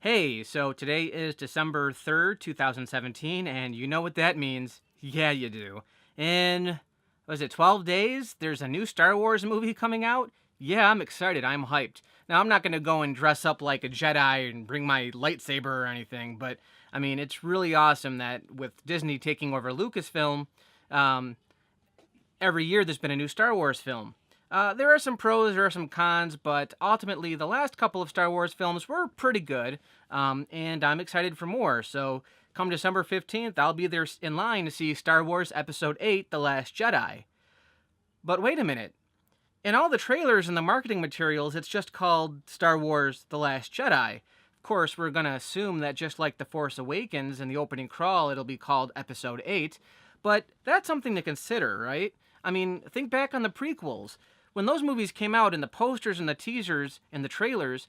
Hey, so today is December 3rd, 2017, and you know what that means. Yeah, you do. In, was it 12 days? There's a new Star Wars movie coming out? Yeah, I'm excited. I'm hyped. Now, I'm not going to go and dress up like a Jedi and bring my lightsaber or anything, but I mean, it's really awesome that with Disney taking over Lucasfilm, um, every year there's been a new Star Wars film. There are some pros, there are some cons, but ultimately the last couple of Star Wars films were pretty good, and I'm excited for more. So come December 15th, I'll be there in line to see Star Wars Episode 8, The Last Jedi. But wait a minute. In all the trailers and the marketing materials, it's just called Star Wars The Last Jedi. Of course, we're going to assume that just like The Force Awakens in the opening crawl, it'll be called Episode 8. But that's something to consider, right? I mean, think back on the prequels. When those movies came out in the posters and the teasers and the trailers,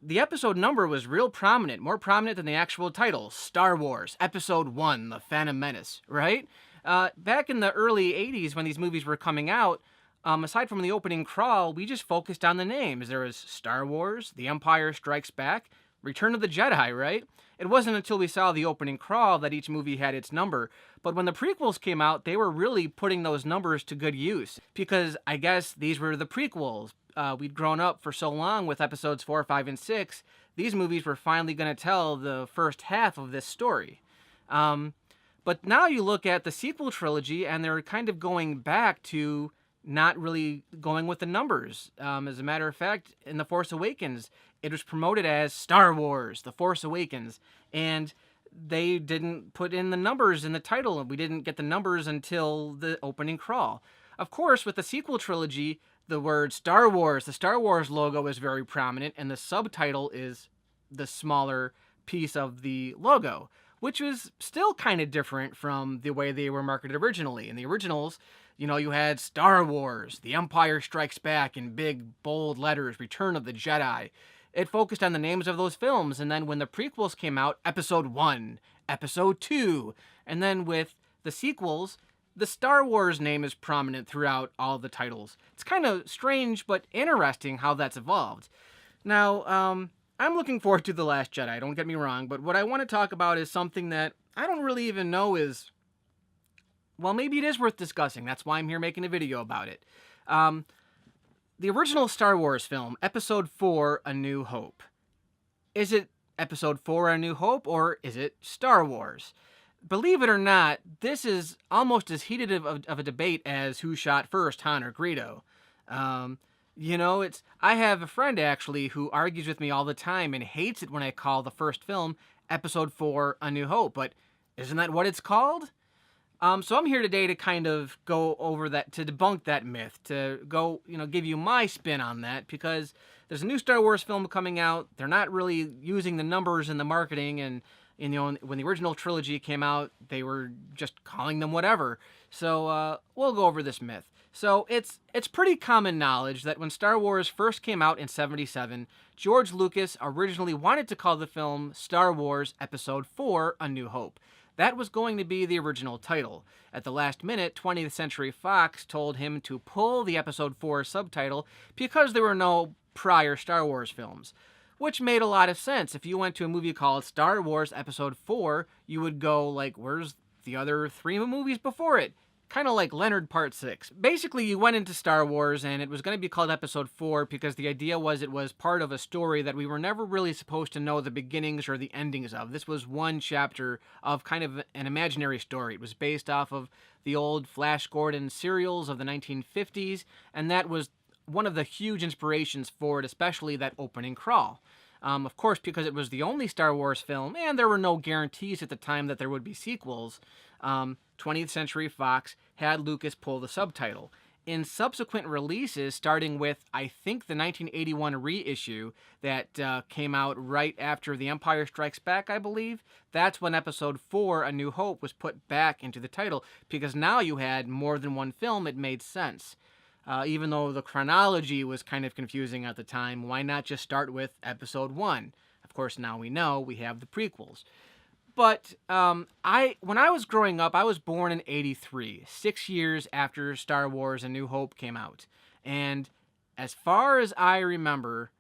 the episode number was real prominent, more prominent than the actual title, Star Wars, Episode 1, The Phantom Menace, right? Back in the early 80s when these movies were coming out, aside from the opening crawl, we just focused on the names. There was Star Wars, The Empire Strikes Back, Return of the Jedi, right? It wasn't until we saw the opening crawl that each movie had its number. But when the prequels came out, they were really putting those numbers to good use. Because I guess these were the prequels. We'd grown up for so long with episodes 4, 5, and 6. These movies were finally going to tell the first half of this story. But now you look at the sequel trilogy, and they're kind of going back to not really going with the numbers. As a matter of fact, in The Force Awakens, it was promoted as Star Wars, The Force Awakens, and they didn't put in the numbers in the title, and we didn't get the numbers until the opening crawl. Of course, with the sequel trilogy, the word Star Wars, the Star Wars logo is very prominent, and the subtitle is the smaller piece of the logo, which was still kind of different from the way they were marketed originally. In the originals, you had Star Wars, The Empire Strikes Back in big, bold letters, Return of the Jedi. It focused on the names of those films, and then when the prequels came out, Episode 1, Episode 2, and then with the sequels, the Star Wars name is prominent throughout all the titles. It's kind of strange, but interesting how that's evolved. Now, I'm looking forward to The Last Jedi, don't get me wrong, but what I want to talk about is something that I don't really even know is, well, maybe it is worth discussing. That's why I'm here making a video about it. The original Star Wars film, Episode 4, A New Hope. Is it Episode 4, A New Hope, or is it Star Wars? Believe it or not, this is almost as heated of a debate as who shot first, Han or Greedo. I have a friend actually who argues with me all the time and hates it when I call the first film Episode 4, A New Hope, but isn't that what it's called? So I'm here today to kind of go over that, to debunk that myth, to go, give you my spin on that, because there's a new Star Wars film coming out. They're not really using the numbers in the marketing, and when the original trilogy came out, they were just calling them whatever. So we'll go over this myth. So it's pretty common knowledge that when Star Wars first came out in '77, George Lucas originally wanted to call the film Star Wars Episode 4, A New Hope. That was going to be the original title. At the last minute, 20th Century Fox told him to pull the Episode 4 subtitle because there were no prior Star Wars films. Which made a lot of sense. If you went to a movie called Star Wars Episode 4, you would go, like, where's the other 3 movies before it? Kind of like Leonard Part 6. Basically, you went into Star Wars, and it was going to be called Episode 4 because the idea was it was part of a story that we were never really supposed to know the beginnings or the endings of. This was one chapter of kind of an imaginary story. It was based off of the old Flash Gordon serials of the 1950s, and that was one of the huge inspirations for it, especially that opening crawl. Of course, because it was the only Star Wars film, and there were no guarantees at the time that there would be sequels, 20th Century Fox had Lucas pull the subtitle. In subsequent releases, starting with, I think, the 1981 reissue that came out right after The Empire Strikes Back, I believe, that's when Episode 4, A New Hope, was put back into the title, because now you had more than one film, it made sense. Even though the chronology was kind of confusing at the time, why not just start with Episode 1? Of course, now we know we have the prequels. But when I was growing up, I was born in '83, 6 years after Star Wars A New Hope came out. And as far as I remember,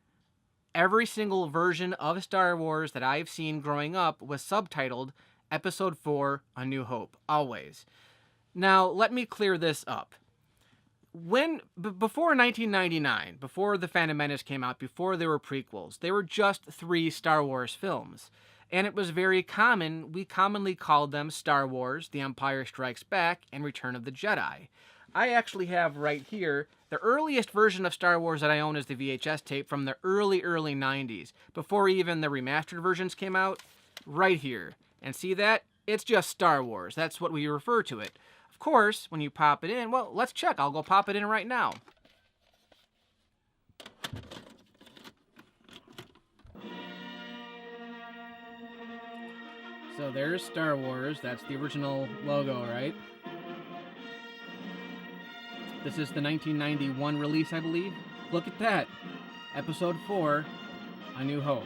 every single version of Star Wars that I've seen growing up was subtitled Episode 4 A New Hope, always. Now, let me clear this up. Before 1999, before The Phantom Menace came out, before there were prequels, there were just 3 Star Wars films. And it was very common, we commonly called them Star Wars, The Empire Strikes Back, and Return of the Jedi. I actually have right here, the earliest version of Star Wars that I own is the VHS tape from the early 90s, before even the remastered versions came out, right here. And see that? It's just Star Wars. That's what we refer to it. Of course, when you pop it in, well, let's check. I'll go pop it in right now. So there's Star Wars. That's the original logo, right? This is the 1991 release, I believe. Look at that. Episode 4, A New Hope.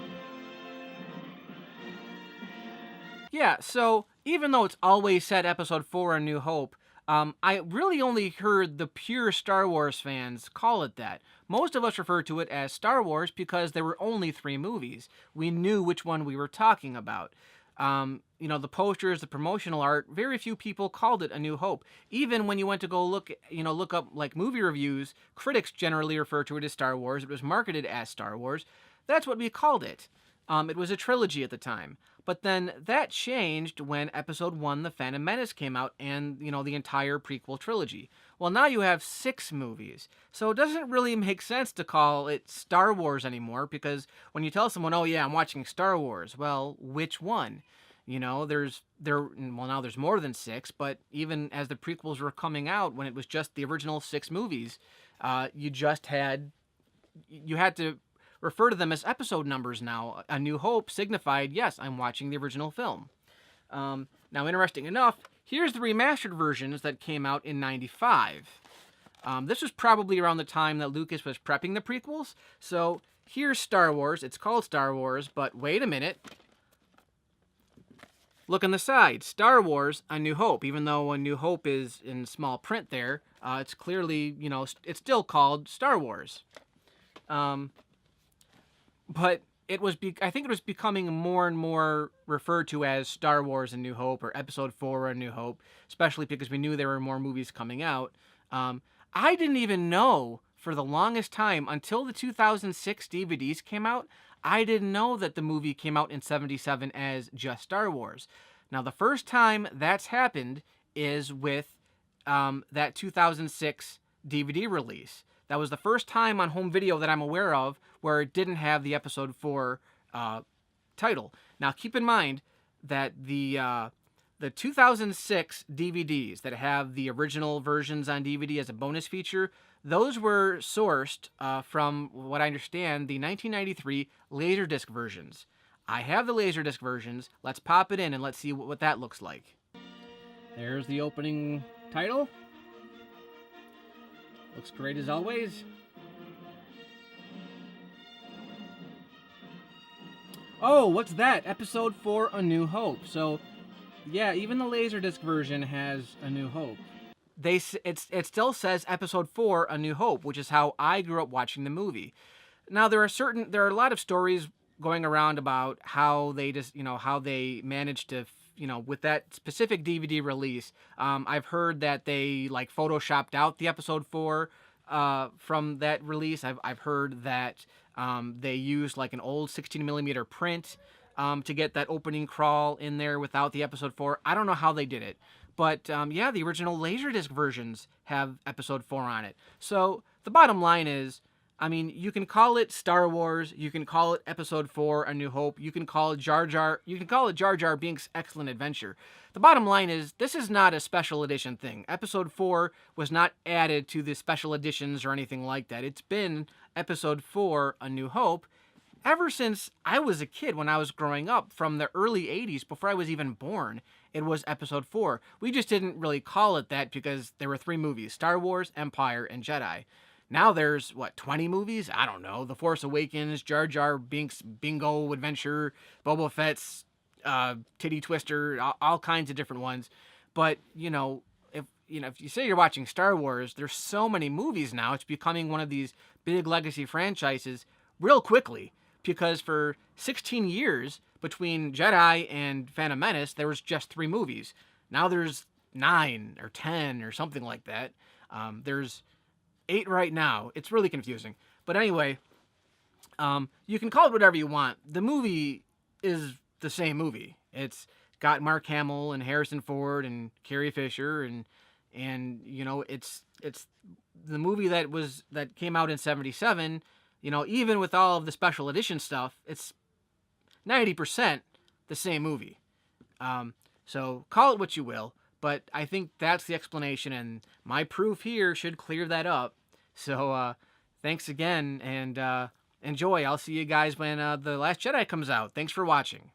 Yeah, so even though it's always said Episode 4, A New Hope, I really only heard the pure Star Wars fans call it that. Most of us refer to it as Star Wars because there were only 3 movies. We knew which one we were talking about. The posters, the promotional art, very few people called it A New Hope. Even when you went to go look up like movie reviews, critics generally refer to it as Star Wars. It was marketed as Star Wars. That's what we called it. It was a trilogy at the time. But then that changed when Episode 1, The Phantom Menace, came out and, the entire prequel trilogy. Well, now you have 6 movies. So it doesn't really make sense to call it Star Wars anymore because when you tell someone, oh yeah, I'm watching Star Wars, well, which one? Now there's more than 6, but even as the prequels were coming out, when it was just the original 6 movies, you had to refer to them as episode numbers now. A New Hope signified, yes, I'm watching the original film. Now, interesting enough, here's the remastered versions that came out in 95. This was probably around the time that Lucas was prepping the prequels. So here's Star Wars. It's called Star Wars, but wait a minute. Look on the side. Star Wars, A New Hope. Even though A New Hope is in small print there, it's clearly, it's still called Star Wars. But I think it was becoming more and more referred to as Star Wars: A New Hope or Episode 4: A New Hope, especially because we knew there were more movies coming out. I didn't even know for the longest time until the 2006 DVDs came out. I didn't know that the movie came out in 77 as just Star Wars. Now, the first time that's happened is with that 2006 DVD release. That was the first time on home video that I'm aware of where it didn't have the Episode 4 title. Now, keep in mind that the 2006 DVDs that have the original versions on DVD as a bonus feature, those were sourced from, what I understand, the 1993 Laserdisc versions. I have the Laserdisc versions. Let's pop it in and let's see what that looks like. There's the opening title. Looks great as always. Oh, what's that? Episode 4, A New Hope. So, yeah, even the Laserdisc version has A New Hope. It still says Episode 4, A New Hope, which is how I grew up watching the movie. Now, there are a lot of stories going around about how they managed to, with that specific DVD release. I've heard that they photoshopped out the Episode 4 from that release. I've heard that they used an old 16mm print to get that opening crawl in there without the Episode 4. I don't know how they did it. But, the original Laserdisc versions have Episode 4 on it. So, the bottom line is, you can call it Star Wars, you can call it Episode 4, A New Hope, you can call it Jar Jar Binks' Excellent Adventure. The bottom line is, this is not a special edition thing. Episode 4 was not added to the special editions or anything like that. It's been Episode 4, A New Hope, ever since I was a kid when I was growing up, from the early 80s, before I was even born. It was Episode 4. We just didn't really call it that because there were 3 movies, Star Wars, Empire, and Jedi. Now there's, 20 movies? I don't know. The Force Awakens, Jar Jar Binks' Bingo Adventure, Boba Fett's Titty Twister, all kinds of different ones. But, if you say you're watching Star Wars, there's so many movies now. It's becoming one of these big legacy franchises real quickly. because for 16 years between Jedi and Phantom Menace, there was just 3 movies. Now there's 9 or 10 or something like that. There's 8 right now. It's really confusing. But anyway, you can call it whatever you want. The movie is the same movie. It's got Mark Hamill and Harrison Ford and Carrie Fisher and you know it's the movie that came out in '77. You know, even with all of the special edition stuff, it's 90% the same movie. So call it what you will, but I think that's the explanation, and my proof here should clear that up. So thanks again, and enjoy. I'll see you guys when The Last Jedi comes out. Thanks for watching.